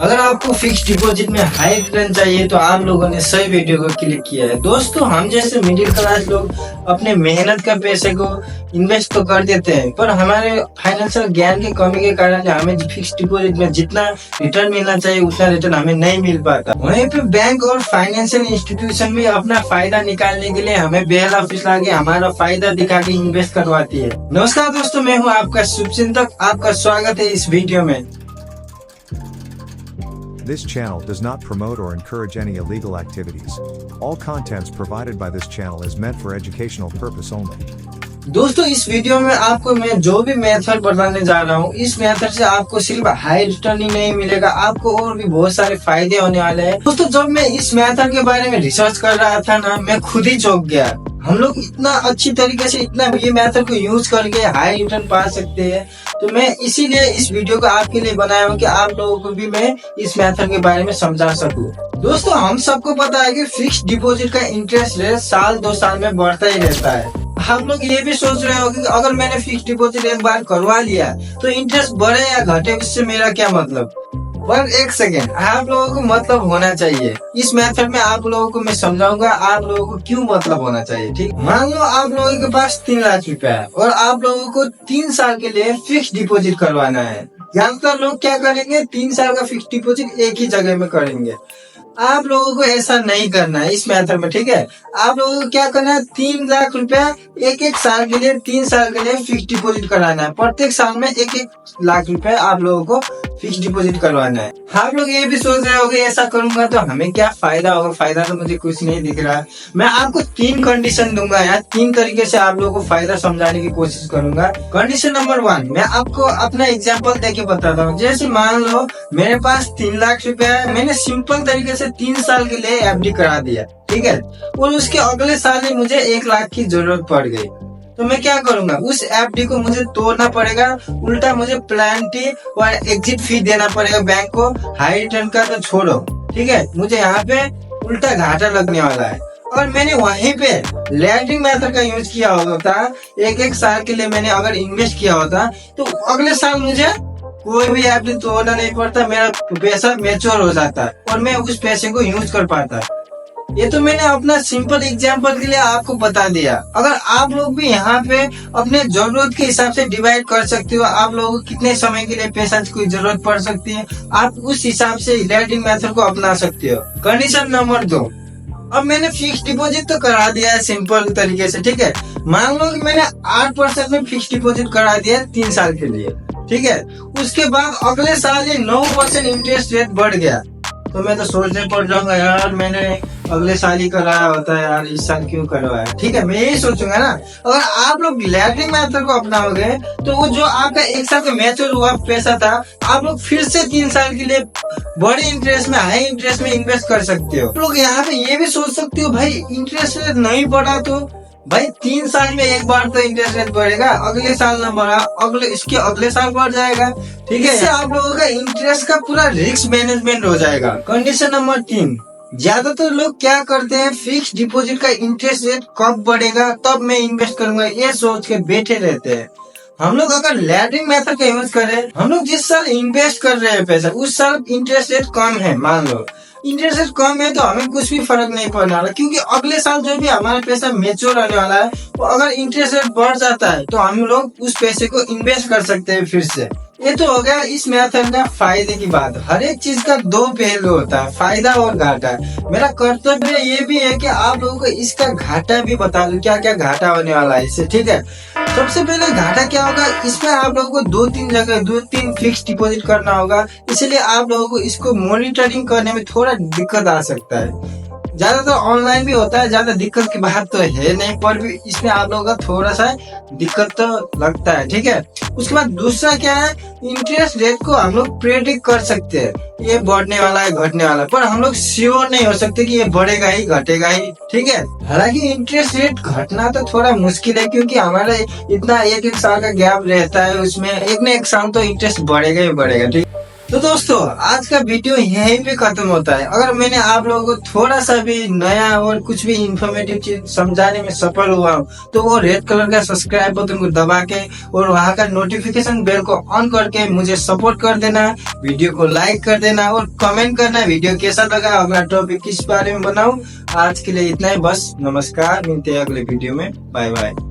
अगर आपको fix deposit में हाई रिटर्न चाहिए तो आप लोगों ने सही वीडियो को क्लिक किया है। दोस्तों, हम जैसे मिडिल क्लास लोग अपने मेहनत का पैसे को इन्वेस्ट तो कर देते हैं, पर हमारे फाइनेंशियल ज्ञान की कमी के कारण हमें फिक्स डिपॉजिट में जितना रिटर्न मिलना चाहिए उतना रिटर्न हमें नहीं मिल पाता। वहीं पे बैंक और फाइनेंशियल इंस्टीट्यूशन भी अपना फायदा निकालने के लिए हमें बेहद ऑफिस लाके हमारा फायदा दिखा के इन्वेस्ट करवाती है। नमस्कार दोस्तों, मैं हूँ आपका शुभचिंतक। आपका स्वागत है इस वीडियो में। This channel does not promote or encourage any illegal activities. All contents provided by this channel is meant for educational purpose only. दोस्तों, इस वीडियो में आपको मैं जो भी मेथड बताने जा रहा हूँ, इस मेथड से आपको सिर्फ हाई रिटर्न ही नहीं मिलेगा, आपको और भी बहुत सारे फायदे होने वाले हैं। दोस्तों, जब मैं इस मेथड के बारे में रिसर्च कर रहा था ना, मैं खुद ही चौंक गया। हम लोग इतना अच्छी तरीके से इतना ये मेथड को यूज करके हाई रिटर्न पा सकते हैं। तो मैं इसीलिए इस वीडियो को आपके लिए बनाया हूँ कि आप लोगों को भी मैं इस मेथड के बारे में समझा सकूँ। दोस्तों, हम सबको पता है कि फिक्स डिपॉजिट का इंटरेस्ट रेट साल 2 साल में बढ़ता ही रहता है। आप लोग ये भी सोच रहे हो कि अगर मैंने फिक्स डिपॉजिट एक बार करवा लिया तो इंटरेस्ट बढ़े या घटे, उससे मेरा क्या मतलब। पर एक सेकेंड, आप लोगों को मतलब होना चाहिए। इस मेथड में आप लोगों को मैं समझाऊंगा आप लोगों को क्यों मतलब होना चाहिए। ठीक, मान लो आप लोगों के पास 3 लाख रुपया है और आप लोगों को 3 साल के लिए फिक्स डिपॉजिट करवाना है। ज्यादातर लोग क्या करेंगे, 3 साल का फिक्स डिपॉजिट एक ही जगह में करेंगे। आप लोगों को ऐसा नहीं करना है इस मेथड में। ठीक है, आप लोगों को क्या करना है, 3 लाख रुपया एक साल के लिए 3 साल के लिए फिक्स डिपॉजिट कराना है। प्रत्येक साल में 1 लाख रुपया आप लोगों को फिक्स डिपॉजिट करवाना है। आप लोग ये भी सोच रहे होंगे ऐसा करूंगा तो हमें क्या फायदा होगा। फायदा तो मुझे कुछ नहीं दिख रहा है। मैं आपको 3 कंडीशन दूंगा यार, 3 तरीके से आप लोगों को फायदा समझाने की कोशिश करूंगा। कंडीशन नंबर 1, मैं आपको अपना एग्जाम्पल देके बताता हूँ। जैसे मान लो मेरे पास 3 लाख रुपया है, मैंने सिंपल तरीके से 3 साल के लिए एफडी करा दिया। ठीक है, और उसके अगले साल ही मुझे 1 लाख की जरूरत पड़ गई, तो मैं क्या करूंगा, उस एफडी को मुझे तोड़ना पड़ेगा। उल्टा मुझे प्लांटी और एग्जिट फी देना पड़ेगा बैंक को। हाई रिटर्न का तो छोड़ो, ठीक है, मुझे यहाँ पे उल्टा घाटा लगने वाला है। और मैंने वहीं पे लैंडिंग मेथड का यूज किया होता, 1 साल के लिए मैंने अगर इन्वेस्ट किया होता तो अगले साल मुझे कोई भी एफडी तोड़ना नहीं पड़ता, मेरा पैसा मैच्योर हो जाता और मैं उस पैसे को यूज कर पाता। ये तो मैंने अपना सिंपल एग्जांपल के लिए आपको बता दिया। अगर आप लोग भी यहाँ पे अपने जरूरत के हिसाब से डिवाइड कर सकते हो, आप लोगों को कितने समय के लिए पैसा की जरूरत पड़ सकती है, आप उस हिसाब से लैंडिंग मेथड को अपना सकते हो। कंडीशन नंबर 2, अब मैंने फिक्स डिपॉजिट तो करा दिया है सिंपल तरीके से। ठीक है, मान लो कि मैंने 8% में फिक्स डिपॉजिट करा दिया 3 साल के लिए। ठीक है, उसके बाद अगले साल ये 9% इंटरेस्ट रेट बढ़ गया, तो मैं तो सोचने पड़ जाऊंगा यार, मैंने अगले साल ही कराया होता है यार, इस साल क्यों करवाया। ठीक है, मैं यही सोचूंगा ना। अगर आप लोग लैंडिंग मेथड को अपनाओगे तो वो जो आपका 1 साल का मैच्योर हुआ पैसा था, आप लोग फिर से 3 साल के लिए बड़े इंटरेस्ट में, हाई इंटरेस्ट में इन्वेस्ट कर सकते हो। आप लोग यहाँ पे ये भी सोच सकते हो भाई इंटरेस्ट रेट नहीं बढ़ा तो भाई 3 साल में एक बार तो इंटरेस्ट रेट बढ़ेगा, अगले साल ना बढ़ा, इसके अगले साल बढ़ जाएगा। ठीक है, इससे आप लोगों का इंटरेस्ट का पूरा रिस्क मैनेजमेंट हो जाएगा। कंडीशन नंबर 3, ज्यादातर लोग क्या करते हैं, फिक्स डिपॉजिट का इंटरेस्ट रेट कब बढ़ेगा तब मैं इन्वेस्ट करूंगा, ये सोच के बैठे रहते हैं। हम लोग अगर लैंडिंग मेथड का यूज करें, हम लोग जिस साल इन्वेस्ट कर रहे हैं पैसा, उस साल इंटरेस्ट रेट कम है, मान लो इंटरेस्ट रेट कम है तो हमें कुछ भी फर्क नहीं पड़ने वाला, क्योंकि अगले साल जो भी हमारा पैसा मैच्योर होने वाला है, तो अगर इंटरेस्ट रेट बढ़ जाता है तो हम लोग उस पैसे को इन्वेस्ट कर सकते हैं फिर से। ये तो हो गया इस मेथड का फायदे की बात। हर एक चीज का 2 पहलू होता है, फायदा और घाटा। मेरा कर्तव्य ये भी है कि आप लोगों को इसका घाटा भी बता दूं, क्या क्या घाटा होने वाला है इससे। ठीक है, सबसे पहले घाटा क्या होगा, इसमें आप लोगों को 2-3 जगह 2-3 फिक्स डिपॉजिट करना होगा, इसलिए आप लोगों को इसको मॉनिटरिंग करने में थोड़ा दिक्कत आ सकता है। ज्यादातर ऑनलाइन भी होता है, ज्यादा दिक्कत की बात तो है नहीं, पर भी इसमें आप लोगों का थोड़ा सा दिक्कत तो लगता है। ठीक है, उसके बाद दूसरा क्या है, इंटरेस्ट रेट को हम लोग प्रेडिक्ट कर सकते हैं, ये बढ़ने वाला है घटने वाला है, पर हम लोग श्योर नहीं हो सकते कि ये बढ़ेगा ही घटेगा ही। ठीक है, हालांकि इंटरेस्ट रेट घटना तो थोड़ा मुश्किल है, क्योंकि हमारा इतना 1 साल का गैप रहता है, उसमें एक न एक साल तो इंटरेस्ट बढ़ेगा ही बढ़ेगा। ठीक, तो दोस्तों आज का वीडियो यहीं पे खत्म होता है। अगर मैंने आप लोगों को थोड़ा सा भी नया और कुछ भी इंफॉर्मेटिव चीज समझाने में सफल हुआ हूँ तो वो रेड कलर का सब्सक्राइब बटन को दबा के और वहाँ का नोटिफिकेशन बेल को ऑन करके मुझे सपोर्ट कर देना, वीडियो को लाइक कर देना और कमेंट करना वीडियो कैसा लगा, अगला टॉपिक किस बारे में बनाऊं। आज के लिए इतना ही बस। नमस्कार, मिलते हैं अगले वीडियो में। Bye bye.